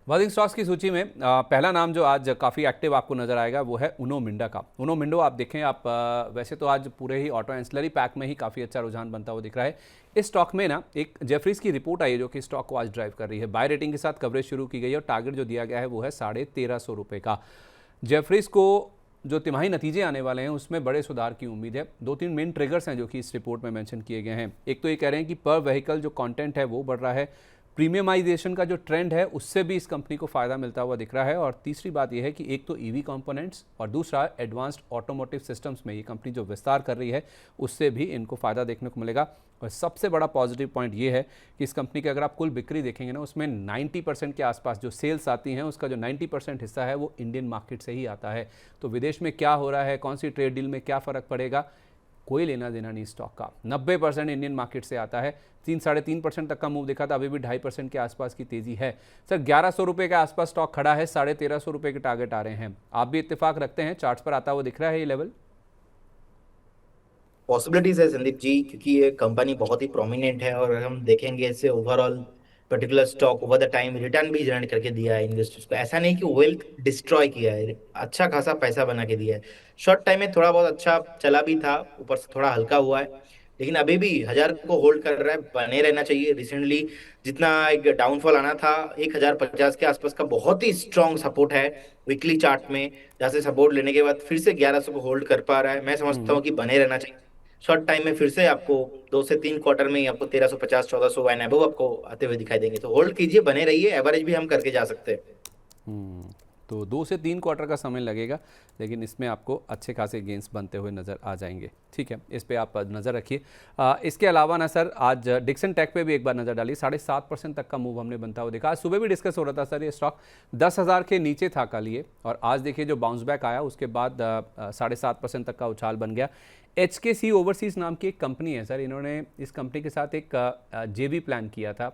Burning stocks की सूची में पहला नाम जो आज काफ़ी एक्टिव आपको नजर आएगा वो है उनो मिंडा का। उनो मिंडो आप देखें, आप वैसे तो आज पूरे ही ऑटो एंसिलरी पैक में ही काफ़ी अच्छा रुझान बनता हुआ दिख रहा है। इस स्टॉक में ना एक जेफरीज की रिपोर्ट आई है जो कि स्टॉक को आज ड्राइव कर रही है। बाय रेटिंग के साथ कवरेज शुरू की गई है और टारगेट जो दिया गया है वो है 1350 रुपये का। जेफरीज को जो तिमाही नतीजे आने वाले हैं उसमें बड़े सुधार की उम्मीद है। दो तीन मेन ट्रिगर्स हैं जो कि इस रिपोर्ट में मेंशन किए गए हैं। एक तो ये कह रहे हैं कि पर व्हीकल जो कंटेंट है वो बढ़ रहा है, प्रीमियमाइजेशन का जो ट्रेंड है उससे भी इस कंपनी को फ़ायदा मिलता हुआ दिख रहा है। और तीसरी बात यह है कि एक तो ईवी कंपोनेंट्स और दूसरा एडवांस्ड ऑटोमोटिव सिस्टम्स में ये कंपनी जो विस्तार कर रही है उससे भी इनको फ़ायदा देखने को मिलेगा। और सबसे बड़ा पॉजिटिव पॉइंट ये है कि इस कंपनी की अगर आप कुल बिक्री देखेंगे ना उसमें 90% के आसपास जो सेल्स आती हैं उसका जो 90% हिस्सा है वो इंडियन मार्केट से ही आता है। तो विदेश में क्या हो रहा है, कौन सी ट्रेड डील में क्या फ़र्क पड़ेगा, कोई लेना देना नहीं स्टॉक का। 90% इंडियन मार्केट से आता है। 3-3.5% तक का मूव दिखा था, अभी भी 2.5% के आसपास की तेजी है। सर 1100 रुपये के आसपास स्टॉक खड़ा है, 1350 रुपये के टारगेट आ रहे हैं। आप भी इत्तेफाक रखते हैं, चार्ट्स पर आता हुआ दिख रहा है ये लेवल? पॉसिबिलिटीज है संदीप जी, क्योंकि ये कंपनी बहुत ही प्रोमिनेंट है और अगर हम देखेंगे इसे overall particular stock over the time return भी जनरेट करके दिया है इन्वेस्टर्स को। ऐसा नहीं कि वेल्थ डिस्ट्रॉय किया है, अच्छा खासा पैसा बना के दिया है। शॉर्ट टाइम में थोड़ा बहुत अच्छा चला भी था, ऊपर से थोड़ा हल्का हुआ है, लेकिन अभी भी 1000 को होल्ड कर रहा है, बने रहना चाहिए। रिसेंटली जितना एक डाउनफॉल आना था 1050 के आसपास का, बहुत ही स्ट्रॉन्ग सपोर्ट है वीकली चार्ट में, जहाँ से सपोर्ट लेने के बाद फिर से 1100 को होल्ड कर पा रहा है। मैं समझता हूँ कि बने रहना चाहिए। शॉर्ट टाइम में फिर से आपको 2 से 3 क्वार्टर में ही आपको 1350 1400 एंड अबव आपको आते हुए दिखाई देंगे, तो होल्ड कीजिए, बने रहिए, एवरेज भी हम करके जा सकते हैं। हम्म, तो 2 से 3 क्वार्टर का समय लगेगा, लेकिन इसमें आपको अच्छे खासे गेंस बनते हुए नज़र आ जाएंगे। ठीक है, इस पे आप नज़र रखिए। इसके अलावा ना सर आज डिक्सन टेक पे भी एक बार नज़र डालिए। 7.5% तक का मूव हमने बनता हुआ देखा। आज सुबह भी डिस्कस हो रहा था सर, ये स्टॉक 10,000 के नीचे था कल ये, और आज देखिए जो बाउंस बैक आया उसके बाद 7.5% तक का उछाल बन गया। HKC ओवरसीज़ नाम की एक कंपनी है सर, इन्होंने इस कंपनी के साथ एक JV प्लान किया था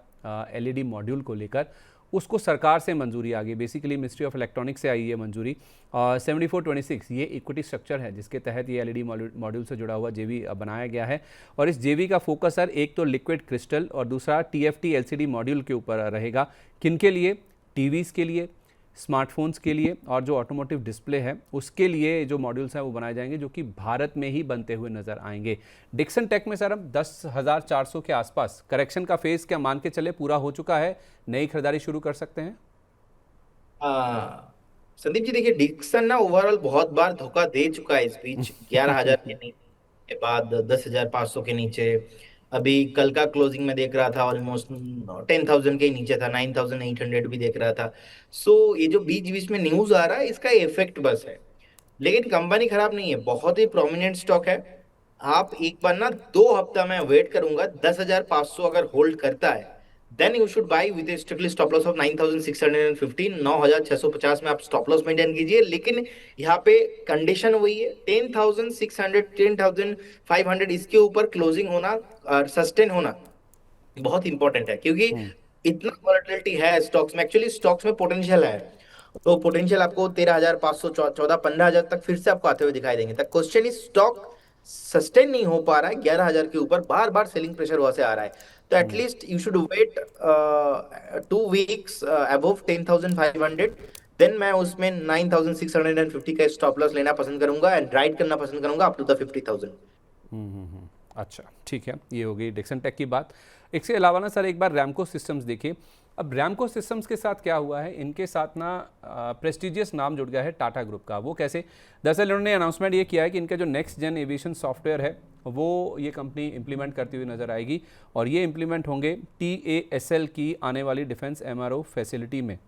LED मॉड्यूल को लेकर। उसको सरकार से मंजूरी आ गई, बेसिकली मिनिस्ट्री ऑफ इलेक्ट्रॉनिक्स से आई है मंजूरी। और 7426 ये इक्विटी स्ट्रक्चर है जिसके तहत ये LED मॉड्यूल से जुड़ा हुआ JV बनाया गया है। और इस JV का फोकस सर एक तो लिक्विड क्रिस्टल और दूसरा TFT LCD मॉड्यूल के ऊपर रहेगा। किन के लिए? टीवीज़ के लिए, स्मार्टफोन्स के लिए, और जो ऑटोमोटिव डिस्प्ले है उसके लिए जो मॉड्यूल्स हैं वो बनाए जाएंगे जो कि भारत में ही बनते हुए नजर आएंगे। डिक्सन टेक में सर हम 10,400 के आसपास करेक्शन का फेज क्या मान के चले पूरा हो चुका है, नई खरीदारी शुरू कर सकते हैं? संदीप जी देखिए, डिक्सन ना ओवरऑल बहुत बार धोखा दे चुका है इस बीच। 11,000 के नीचे के बाद 10,500 के नीचे, अभी कल का क्लोजिंग में देख रहा था ऑलमोस्ट 10,000 के ही नीचे था, 9,800 भी देख रहा था। सो ये जो बीच बीच में न्यूज आ रहा है इसका इफेक्ट बस है, लेकिन कंपनी खराब नहीं है, बहुत ही प्रोमिनेंट स्टॉक है। आप एक बार ना 2 हफ्ता मैं वेट करूंगा, 10,500 अगर होल्ड करता है then you should buy with strictly stop loss of 9,615। 9,650 में आप स्टॉप लॉस मेंटेन कीजिए, लेकिन यहाँ पे कंडीशन वही है, 10,600 10,500 इसके ऊपर क्लोजिंग होना, सस्टेन होना बहुत इंपॉर्टेंट है, क्योंकि इतना वॉलेटिलिटी है स्टॉक्स में। एक्चुअली स्टॉक्स में पोटेंशियल है, तो पोटेंशियल आपको 13,500 14 15,000 तक फिर से आपको आते हुए दिखाई देंगे। तक क्वेश्चन इज स्टॉक सस्टेन नहीं हो पा रहा है, 11,000 के ऊपर बार बार सेलिंग प्रेशर वहां से आ रहा है। तो at least you should wait 2 weeks above 10,500, then मैं उसमें 9,650 का स्टॉप लॉस लेना पसंद करूंगा एंड राइड करना पसंद करूंगा अप टू द 50,000। अच्छा ठीक है, ये हो गई डिक्सन टेक की बात। इसके अलावा ना सर एक बार रैमको सिस्टम्स देखिए। अब रैमको सिस्टम्स के साथ क्या हुआ है, इनके साथ ना प्रेस्टिजियस नाम जुड़ गया है टाटा ग्रुप का। वो कैसे? दरअसल इन्होंने अनाउंसमेंट ये किया है कि इनका जो नेक्स्ट जेन एविएशन सॉफ्टवेयर है वो ये कंपनी इंप्लीमेंट करती हुई नजर आएगी, और ये इंप्लीमेंट होंगे TASL की आने वाली डिफेंस MRO फैसिलिटी में।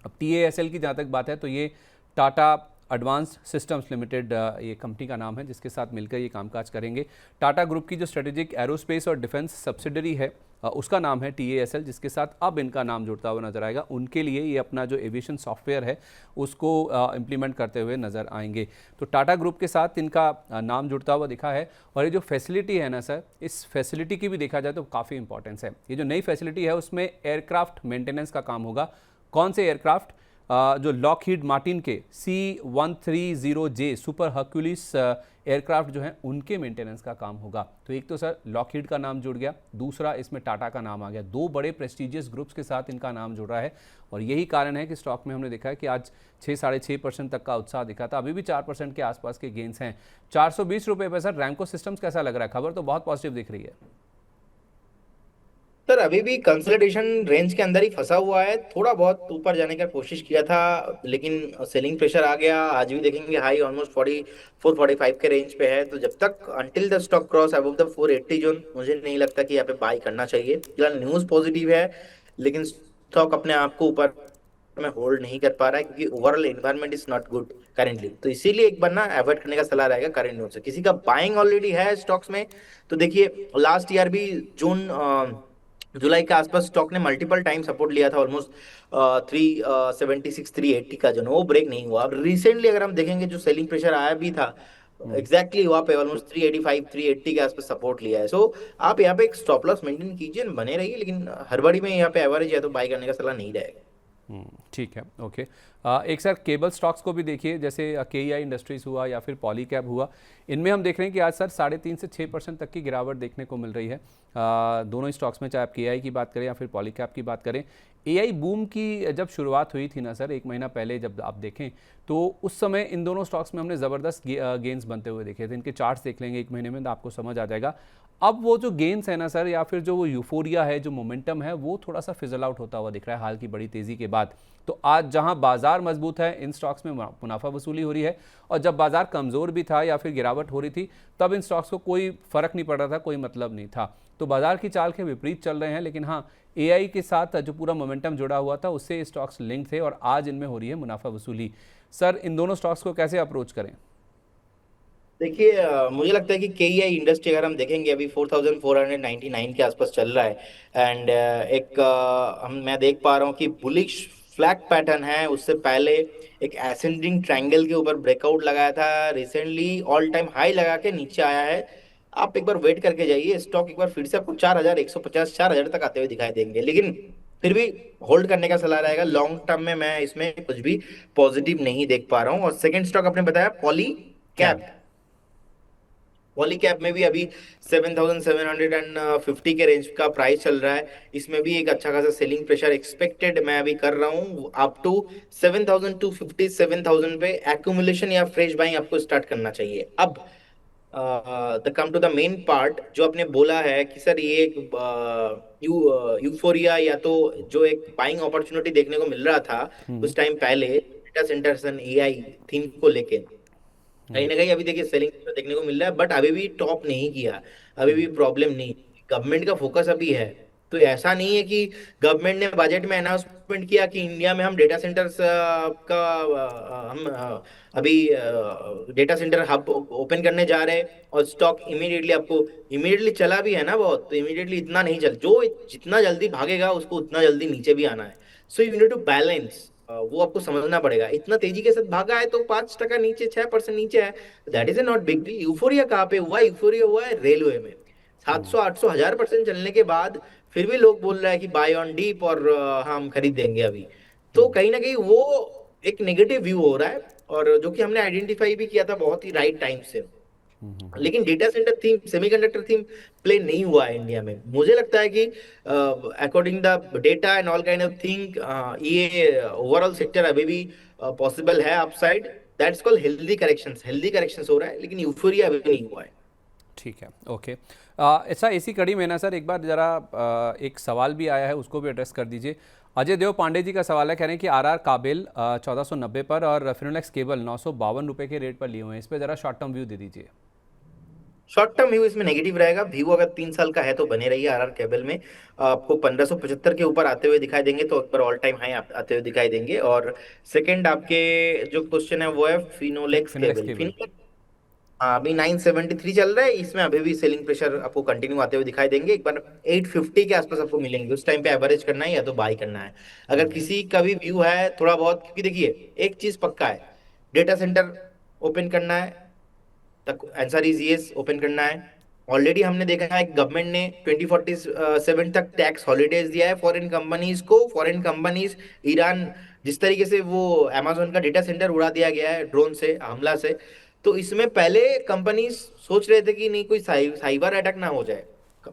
अब TASL की जहाँ तक बात है तो ये टाटा एडवांस्ड सिस्टम्स लिमिटेड ये कंपनी का नाम है जिसके साथ मिलकर ये कामकाज करेंगे। टाटा ग्रुप की जो स्ट्रेटेजिक एरोस्पेस और डिफेंस सब्सिडरी है उसका नाम है TASL, जिसके साथ अब इनका नाम जुड़ता हुआ नजर आएगा। उनके लिए ये अपना जो एविएशन सॉफ्टवेयर है उसको इम्प्लीमेंट करते हुए नजर आएंगे। तो टाटा ग्रुप के साथ इनका नाम जुड़ता हुआ दिखा है। और ये जो फैसिलिटी है ना सर, इस फैसिलिटी की भी देखा जाए तो काफ़ी इंपॉर्टेंस है। ये जो नई फैसिलिटी है उसमें एयरक्राफ्ट मेंटेनेंस का काम होगा। कौन से एयरक्राफ्ट? जो लॉकहीड मार्टिन के C-130J सुपर हर्क्यूलिस एयरक्राफ्ट जो हैं उनके मेंटेनेंस का काम होगा। तो एक तो सर लॉकहीड का नाम जुड़ गया, दूसरा इसमें टाटा का नाम आ गया, दो बड़े प्रेस्टिजियस ग्रुप्स के साथ इनका नाम जुड़ रहा है और यही कारण है कि स्टॉक में हमने देखा है कि आज 6-6.5% तक का उत्साह दिखा था, अभी भी 4% के आसपास के गेंस हैं। 420 रुपये पर सर रैंको सिस्टम्स कैसा लग रहा है? खबर तो बहुत पॉजिटिव दिख रही है। सर अभी भी कंसोलिडेशन रेंज के अंदर ही फंसा हुआ है, थोड़ा बहुत ऊपर जाने का कोशिश किया था लेकिन सेलिंग प्रेशर आ गया। आज भी देखेंगे हाई ऑलमोस्ट 44-45 के रेंज पे है, तो जब तक until the stock cross above the 480 zone मुझे नहीं लगता कि यहाँ पे बाई करना चाहिए। फिलहाल न्यूज पॉजिटिव है लेकिन स्टॉक अपने आप को ऊपर में होल्ड नहीं कर पा रहा है क्योंकि overall environment is not good currently. तो इसीलिए एक बार ना अवॉइड करने का सलाह रहेगा करंट न्यूज से। किसी का बाइंग ऑलरेडी है स्टॉक्स में तो देखिए लास्ट ईयर भी जून जुलाई के आसपास स्टॉक ने मल्टीपल टाइम सपोर्ट लिया था ऑलमोस्ट 376-380 का जो वो ब्रेक नहीं हुआ। अब रिसेंटली अगर हम देखेंगे जो सेलिंग प्रेशर आया भी था एग्जैक्टली वहां पे ऑलमोस्ट 385-380 के आसपास सपोर्ट लिया है। सो आप यहाँ पे एक स्टॉप लॉस मेंटेन कीजिए, बने रहिए, लेकिन हड़बड़ी में यहाँ पे एवरेज है तो बाई करने का सलाह नहीं रहेगा। ठीक है, ओके। एक सर केबल स्टॉक्स को भी देखिए, जैसे केईआई इंडस्ट्रीज हुआ या फिर पॉलीकैब हुआ, इनमें हम देख रहे हैं कि आज सर 3.5 से 6% तक की गिरावट देखने को मिल रही है। दोनों ही स्टॉक्स में, चाहे आप केईआई की बात करें या फिर पॉलीकैब की बात करें। एआई बूम की जब शुरुआत हुई थी ना सर, 1 महीना पहले जब आप देखें तो उस समय इन दोनों स्टॉक्स में हमने ज़बरदस्त गेंस बनते हुए देखे थे। इनके चार्ट्स देख लेंगे 1 महीने में तो आपको समझ आ जाएगा। अब वो जो गेंस है ना सर, या फिर जो वो यूफोरिया है, जो मोमेंटम है, वो थोड़ा सा फिजल आउट होता हुआ दिख रहा है हाल की बड़ी तेज़ी के बाद। तो आज जहां बाजार मजबूत है, इन स्टॉक्स में मुनाफा वसूली हो रही है, और जब बाजार कमज़ोर भी था या फिर गिरावट हो रही थी तब इन स्टॉक्स को कोई फ़र्क नहीं पड़ रहा था, कोई मतलब नहीं था। तो बाजार की चाल के विपरीत चल रहे हैं, लेकिन हाँ, एआई के साथ जो पूरा मोमेंटम जुड़ा हुआ था उससे स्टॉक्स लिंक थे और आज इनमें हो रही है मुनाफा वसूली। सर इन दोनों स्टॉक्स को कैसे अप्रोच करें? देखिए मुझे लगता है कि केईआई इंडस्ट्री अगर हम देखेंगे अभी 4499 के आसपास चल रहा है एंड एक मैं देख पा रहा हूँ कि बुलिश फ्लैग पैटर्न है। उससे पहले एक एसेंडिंग ट्रायंगल के ऊपर ब्रेकआउट लगाया था, रिसेंटली ऑल टाइम हाई लगा के नीचे आया है। आप एक बार वेट करके जाइए, स्टॉक एक बार फिर से आपको 4150 4000 तक आते हुए दिखाई देंगे, लेकिन फिर भी होल्ड करने का सलाह रहेगा। लॉन्ग टर्म में मैं इसमें कुछ भी पॉजिटिव नहीं देख पा रहा हूँ। और सेकंड स्टॉक आपने बताया poly cab. Cab. Poly cab में भी अभी 7750 के रेंज का प्राइस चल रहा है। इसमें भी एक अच्छा खासा सेलिंग प्रेशर एक्सपेक्टेड मैं अभी कर रहा हूँ। अप टू 7250 7000 पे एक्यूमुलेशन या फ्रेश बाइंग आपको स्टार्ट करना चाहिए। अब the come to the main part जो आपने बोला है कि सर ये एक यूफोरिया या तो जो एक बाइंग अपॉर्चुनिटी देखने को मिल रहा था कुछ टाइम पहले data centres and AI theme को लेके, कहीं ना कहीं अभी देखिए सेलिंग देखने को मिल रहा है, बट अभी भी टॉप नहीं किया, अभी भी प्रॉब्लम नहीं। गवर्नमेंट का फोकस अभी है, तो ऐसा नहीं है कि गवर्नमेंट ने बजट में अनाउंसमेंट किया कि इंडिया में हम डेटा सेंटर्स का हम अभी डेटा सेंटर हब ओपन करने जा रहे हैं और स्टॉक इमीडिएटली आपको इमीडिएटली चला भी है ना बहुत, तो इमीडिएटली इतना नहीं चल, जो जितना जल्दी भागेगा उसको उतना जल्दी नीचे भी आना है। So you need to balance, वो आपको समझना पड़ेगा। इतना तेजी के साथ भागा है तो 5% नीचे 6% नीचे है, that is a not big deal. Euphoria कहाँ पे हुआ? यूफोरिया हुआ है रेलवे में 700 800 1000% चलने के बाद फिर भी लोग बोल रहे हैं कि बाय ऑन डीप और हम खरीद देंगे अभी। तो कहीं ना कहीं वो एक नेगेटिव व्यू हो रहा है, और जो कि हमने आइडेंटिफाई भी किया था बहुत ही राइट टाइम से। लेकिन data centre theme, semiconductor theme play नहीं हुआ है इंडिया में। मुझे लगता है कि according the data and all kind of thing ये ओवरऑल सेक्टर अभी भी पॉसिबल है upside. That's called healthy corrections हो रहा है, लेकिन यूफोरिया अभी नहीं हुआ है। ठीक है, ओके। ऐसा इसी कड़ी में ना सर एक बार ज़रा एक सवाल भी आया है, उसको भी एड्रेस कर दीजिए। अजय देव पांडे जी का सवाल है, कह रहे हैं कि आरआर काबिल 1490 पर और फिनोलेक्स केबल 952 रुपये के रेट पर लिए हुए हैं, इस पर ज़रा शॉर्ट टर्म व्यू दे दीजिए। शॉर्ट टर्म व्यू इसमें नेगेटिव रहेगा। व्यू अगर 3 साल का है तो बने रहिए आरआर केबल में, आपको 1575 के ऊपर आते हुए दिखाई देंगे, तो एक बार ऑल टाइम हाई आते हुए दिखाई देंगे। और सेकंड आपके जो क्वेश्चन है वो है फिनोलेक्स फिनोलेक्स केबल। केबल। हाँ अभी 973 चल रहा है, इसमें अभी भी सेलिंग प्रेशर आपको कंटिन्यू आते हुए दिखाई देंगे। एक बार 850 के आसपास आपको मिलेंगे, उस टाइम पे एवरेज करना है या तो बाई करना है। अगर किसी का भी व्यू है थोड़ा बहुत, क्योंकि देखिए एक चीज पक्का है, डेटा सेंटर ओपन करना है, तक आंसर इज यस, ओपन करना है। ऑलरेडी हमने देखा है गवर्नमेंट ने 2047 तक टैक्स हॉलीडेज दिया है फॉरेन कंपनीज को। फॉरेन कंपनीज ईरान, जिस तरीके से वो अमेजोन का डेटा सेंटर उड़ा दिया गया है ड्रोन से, हमला से, तो इसमें पहले कंपनी सोच रहे थे कि नहीं कोई साइबर अटैक ना हो जाए,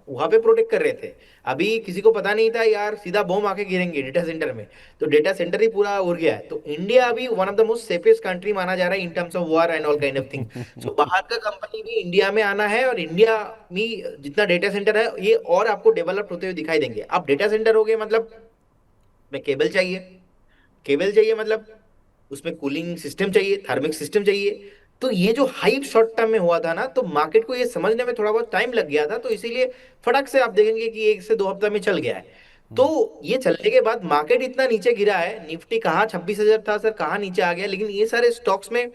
वहां पे प्रोटेक्ट कर रहे थे। अभी किसी को पता नहीं था यार सीधा बम आके गिरेंगे डेटा सेंटर में, तो डेटा सेंटर ही पूरा उड़ गया है। तो इंडिया अभी one of the most safest country माना जा रहा है in terms of war and all kind of thing. So बाहर का कंपनी भी इंडिया में आना है, और इंडिया में जितना डेटा सेंटर है ये और आपको डेवलप होते हुए दिखाई देंगे। अब डेटा सेंटर हो गए मतलब में केबल चाहिए, केबल चाहिए मतलब उसमें कूलिंग सिस्टम चाहिए, थर्मिक सिस्टम चाहिए। तो ये जो हाइप शॉर्ट टर्म में हुआ था ना, तो मार्केट को ये समझने में थोड़ा बहुत टाइम लग गया था, तो इसीलिए फटक से आप देखेंगे कि 1 से 2 हफ्ता में चल गया है। तो ये चलने के बाद मार्केट इतना नीचे गिरा है, निफ्टी कहाँ 26,000 था सर, कहाँ नीचे आ गया, लेकिन ये सारे स्टॉक्स में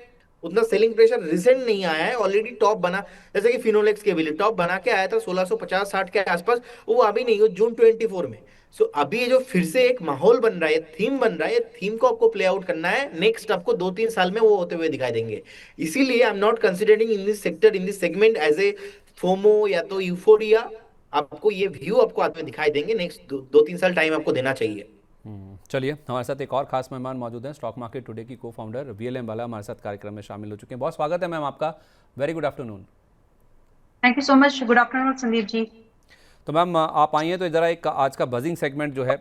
उतना सेलिंग प्रेशर रिसेंट नहीं आया है, ऑलरेडी टॉप बना। जैसे कि फिनोलेक्स के भी टॉप बना के आया था 1650-60 के आसपास, वो अभी नहीं, वो जून 24 में। सो अभी ये जो फिर से एक माहौल बन रहा है, थीम बन रहा है, थीम को आपको प्ले आउट करना है, नेक्स्ट आपको 2-3 साल में वो होते हुए दिखाई देंगे। इसीलिए I am not considering in this sector, in this segment as a FOMO या तो यूफोरिया। आपको ये व्यू आपको आते हुए दिखाई देंगे, नेक्स्ट 2-3 साल टाइम आपको देना चाहिए। चलिए, हमारे साथ एक और खास मेहमान मौजूद हैं, स्टॉक मार्केट टुडे की को फाउंडर वीएलएम बाला हमारे साथ कार्यक्रम में शामिल हो चुके हैं। बहुत स्वागत है मैम आपका, very good afternoon. Thank you so much. Good afternoon Sandeep ji. तो मैम आप आई हैं तो ज़रा एक आज का बजिंग सेगमेंट जो है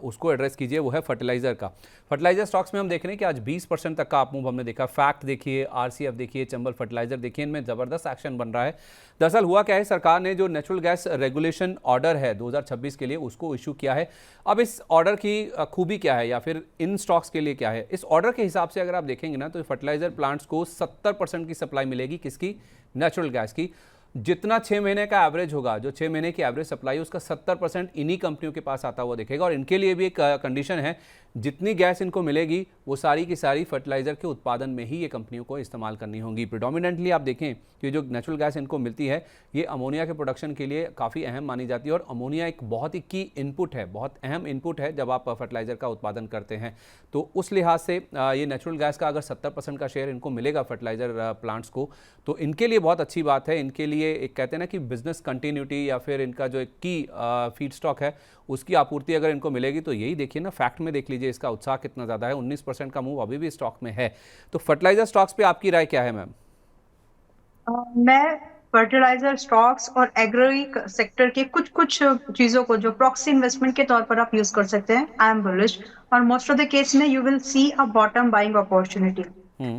उसको एड्रेस कीजिए, वो है फर्टिलाइज़र का। फर्टिलाइज़र स्टॉक्स में हम देख रहे हैं कि आज 20% तक का आप मूव हमने देखा। फैक्ट देखिए, आरसीएफ देखिए, चंबल फर्टिलाइज़र देखिए, इनमें ज़बरदस्त एक्शन बन रहा है। दरअसल हुआ क्या है, सरकार ने जो नेचुरल गैस रेगुलेशन ऑर्डर है 2026 के लिए उसको इशू किया है। अब इस ऑर्डर की खूबी क्या है या फिर इन स्टॉक्स के लिए क्या है? इस ऑर्डर के हिसाब से अगर आप देखेंगे ना तो फर्टिलाइज़र प्लांट्स को 70% की सप्लाई मिलेगी। किसकी? नेचुरल गैस की। जितना 6 महीने का एवरेज होगा, जो 6 महीने की एवरेज सप्लाई उसका 70% इन्हीं कंपनियों के पास आता हुआ दिखेगा। और इनके लिए भी एक कंडीशन है, जितनी गैस इनको मिलेगी वो सारी की सारी फर्टिलाइज़र के उत्पादन में ही ये कंपनियों को इस्तेमाल करनी होगी। प्रिडोमिनेंटली आप देखें कि जो नेचुरल गैस इनको मिलती है ये अमोनिया के प्रोडक्शन के लिए काफ़ी अहम मानी जाती है। और अमोनिया एक बहुत ही की इनपुट है, बहुत अहम इनपुट है जब आप फर्टिलाइज़र का उत्पादन करते हैं। तो उस लिहाज से ये नेचुरल गैस का अगर 70% का शेयर इनको मिलेगा फर्टिलाइज़र प्लांट्स को, तो इनके लिए बहुत अच्छी बात है। इनके लिए एक कहते हैं ना कि बिजनेस कंटिन्यूटी या फिर इनका जो एक की फीड स्टॉक है उसकी आपूर्ति अगर इनको मिलेगी, तो यही देखिए ना, फैक्ट में देख लीजिए इसका उत्साह कितना ज़्यादा है। 19% का मूव अभी भी स्टॉक में है। तो फर्टिलाइजर स्टॉक्स पे आपकी राय क्या है मैम? मैं फर्टिलाइजर स्टॉक्स और एग्री सेक्टर के कुछ कुछ चीजों को जो प्रॉक्सी इन्वेस्टमेंट के तौर पर आप यूज कर सकते हैं। आई एम बुलिश, और मोस्ट ऑफ द केस में you will see a bottom buying opportunity.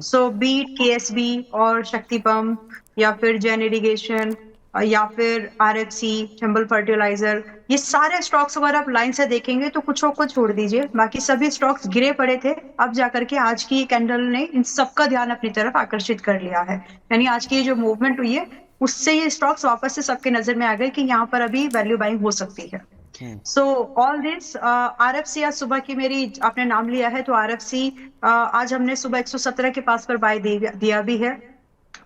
So बीट केएसबी और शक्ति पंप या फिर जैन इरिगेशन या फिर आरएफसी, चंबल फर्टिलाइजर, ये सारे स्टॉक्स अगर आप लाइन से देखेंगे तो कुछ को छोड़ दीजिए, बाकी सभी स्टॉक्स गिरे पड़े थे। अब जाकर के आज की कैंडल ने इन सबका ध्यान अपनी तरफ आकर्षित कर लिया है। यानी आज की जो मूवमेंट हुई है उससे ये स्टॉक्स वापस से सबके नजर में आ गए कि यहाँ पर अभी वैल्यू बाइंग हो सकती है। सो ऑल दिस आरएफसी, आज सुबह की मेरी आपने नाम लिया है तो आरएफसी आज हमने सुबह 117 के पास पर बाय दिया भी है।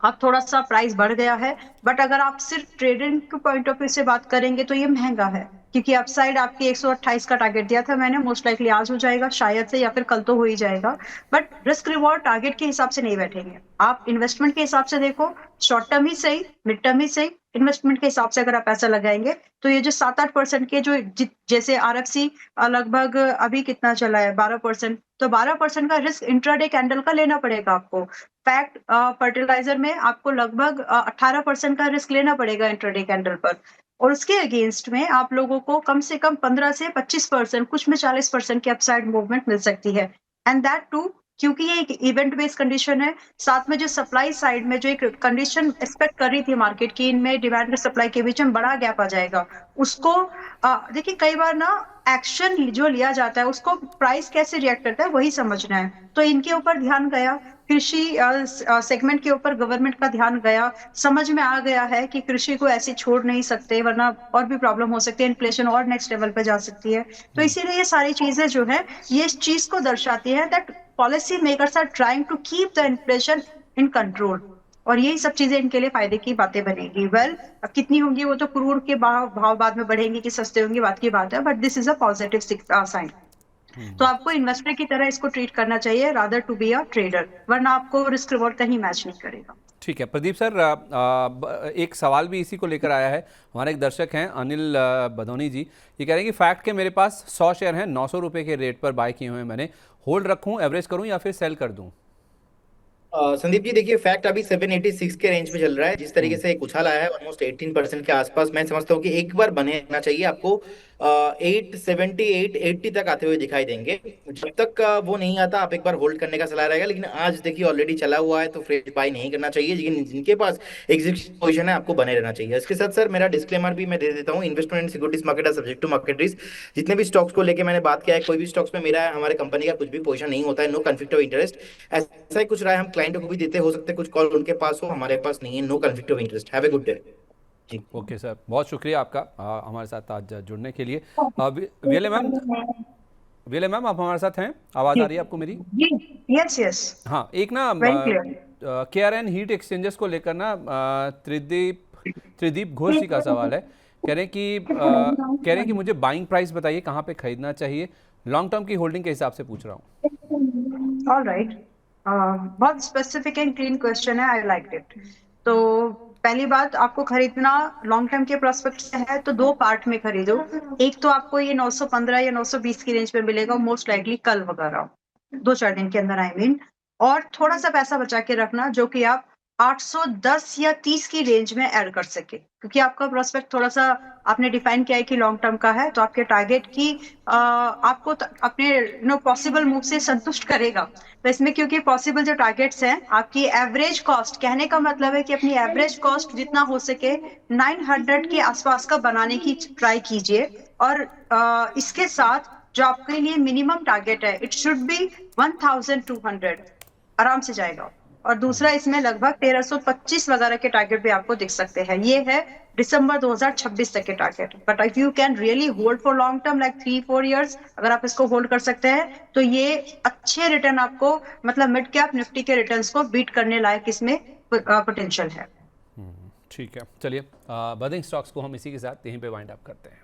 अब थोड़ा सा प्राइस बढ़ गया है, बट अगर आप सिर्फ ट्रेडिंग के पॉइंट ऑफ व्यू से बात करेंगे तो ये महंगा है, क्योंकि अपसाइड आपकी 128 का टारगेट दिया था मैंने, मोस्ट लाइकली आज हो जाएगा शायद से, या फिर कल तो हो ही जाएगा। बट रिस्क रिवॉर्ड टारगेट के हिसाब से नहीं बैठेंगे आप, इन्वेस्टमेंट के हिसाब से देखो, शॉर्ट टर्म ही सही, मिड टर्म ही सही, इन्वेस्टमेंट के हिसाब से अगर आप पैसा लगाएंगे तो ये जो 7-8% के जो जैसे आरएफसी लगभग अभी कितना चला है 12%, तो 12% का रिस्क इंट्राडे कैंडल का लेना पड़ेगा आपको। फैक्ट फर्टिलाइजर में आपको लगभग 18% का रिस्क लेना पड़ेगा इंट्राडे कैंडल पर, और उसके अगेंस्ट में आप लोगों को कम से कम 15 से 25%, कुछ में 40% की अपसाइड मूवमेंट मिल सकती है। एंड दैट टू क्योंकि ये एक इवेंट बेस्ड कंडीशन है, साथ में जो सप्लाई साइड में जो एक कंडीशन एक्सपेक्ट कर रही थी मार्केट की, इनमें डिमांड और सप्लाई के बीच में बड़ा गैप आ जाएगा, उसको देखिए कई बार ना एक्शन जो लिया जाता है उसको प्राइस कैसे रिएक्ट करता है वही समझना है। तो इनके ऊपर ध्यान गया, कृषि सेगमेंट के ऊपर गवर्नमेंट का ध्यान गया, समझ में आ गया है कि कृषि को ऐसे छोड़ नहीं सकते वरना और भी प्रॉब्लम हो सकती है, इन्फ्लेशन और नेक्स्ट लेवल पे जा सकती है। तो इसीलिए ये सारी चीजें जो है ये इस चीज को दर्शाती है that policy makers are trying to keep the inflation in control, और यही सब चीजें इनके लिए फायदे की बातें बनेगी। अब कितनी होंगी वो तो क्रूड के भाव बाद में बढ़ेंगे कि सस्ते होंगे बात की बात है, but this is a positive sign. तो आपको इन्वेस्टर की तरह इसको ट्रीट करना चाहिए rather to be a trader, वरना आपको रिस्क रिवॉर्ड कहीं मैच नहीं करेगा। ठीक है प्रदीप सर, एक सवाल भी इसी को लेकर आया है। हमारे एक दर्शक हैं अनिल बदौनी जी, ये कह रहे हैं कि फैक्ट के मेरे पास 100 शेयर हैं, 900 रुपये के रेट पर बाय किए हुए हैं मैंने, होल्ड रखूं, एवरेज करूं या फिर सेल कर दूं? संदीप जी देखिए, फैक्ट अभी 786 के रेंज में चल रहा है। जिस तरीके से एक उछाल आया है ऑलमोस्ट 18% के आसपास, मैं समझता हूँ कि एक बार बने रहना चाहिए आपको। 870 880 तक आते हुए दिखाई देंगे। जब तक वो नहीं आता, आप एक बार होल्ड करने का सलाह रहेगा। लेकिन आज देखिए ऑलरेडी चला हुआ है, तो फ्रेश बाय नहीं करना चाहिए। लेकिन जिनके पास एग्जिस्टिंग पोजीशन है, आपको बने रहना चाहिए। इसके साथ सर मेरा डिस्क्लेमर भी मैं दे देता हूँ, investment in securities market subject to market risk. जितने भी स्टॉक्स को लेके मैंने बात किया है, कोई भी स्टॉक्स में मेरा हमारे कंपनी का कुछ भी पोजीशन नहीं होता है। No conflict of interest. ऐसा ही कुछ राय हम क्लाइंटों को भी देते, हो सकते हैं कुछ कॉल उनके पास हो, हमारे पास नहीं है। No conflict of interest. Have a good day जी। ओके सर, बहुत शुक्रिया आपका हमारे साथ आज जुड़ने के लिए। वीएलए मैम, वीएलए मैम आप हमारे साथ हैं? आवाज़ आ रही है आपको मेरी? जी, यस यस, हाँ, एक ना वेरी क्लियर। केआरएन हीट एक्सचेंजेस को लेकर ना त्रिदीप घोष जी का सवाल है। कह रहे हैं कि मुझे बाइंग प्राइस बताइए, कहाँ पे खरीदना चाहिए। लॉन्ग टर्म की होल्डिंग के हिसाब से पूछ रहा हूँ। ऑल राइट, बहुत स्पेसिफिक एंड क्लीन क्वेश्चन है, आई लाइक इट। तो पहली बात, आपको खरीदना लॉन्ग टर्म के प्रोस्पेक्ट से है तो दो पार्ट में खरीदो। एक तो आपको ये 915 या 920 की रेंज में मिलेगा मोस्ट लाइकली कल वगैरह, 2-4 दिन के अंदर आई मीन। और थोड़ा सा पैसा बचा के रखना जो कि आप 810 या 30 की रेंज में ऐड कर सके, क्योंकि आपका प्रोस्पेक्ट थोड़ा सा आपने डिफाइन किया है कि लॉन्ग टर्म का है, तो आपके टारगेट की आपको अपने पॉसिबल मूव से संतुष्ट करेगा। तो इसमें क्योंकि पॉसिबल जो टारगेट्स हैं, आपकी एवरेज कॉस्ट, कहने का मतलब है कि अपनी एवरेज कॉस्ट जितना हो सके 900 के आसपास का बनाने की ट्राई कीजिए। और इसके साथ जो आपके लिए मिनिमम टारगेट है, इट शुड बी 1200, आराम से जाएगा। और दूसरा, इसमें लगभग 1325 वगैरह के टारगेट भी आपको दिख सकते हैं। ये है दिसंबर 2026 तक के target. But if you can really hold for long term like 3-4 years, अगर आप इसको होल्ड कर सकते हैं तो ये अच्छे रिटर्न आपको, मतलब मिड कैप निफ्टी के रिटर्न्स को बीट करने लायक इसमें पोटेंशियल है। ठीक है, चलिए बर्निंग स्टॉक्स को हम इसी के साथ यहीं पे वाइंड अप करते हैं।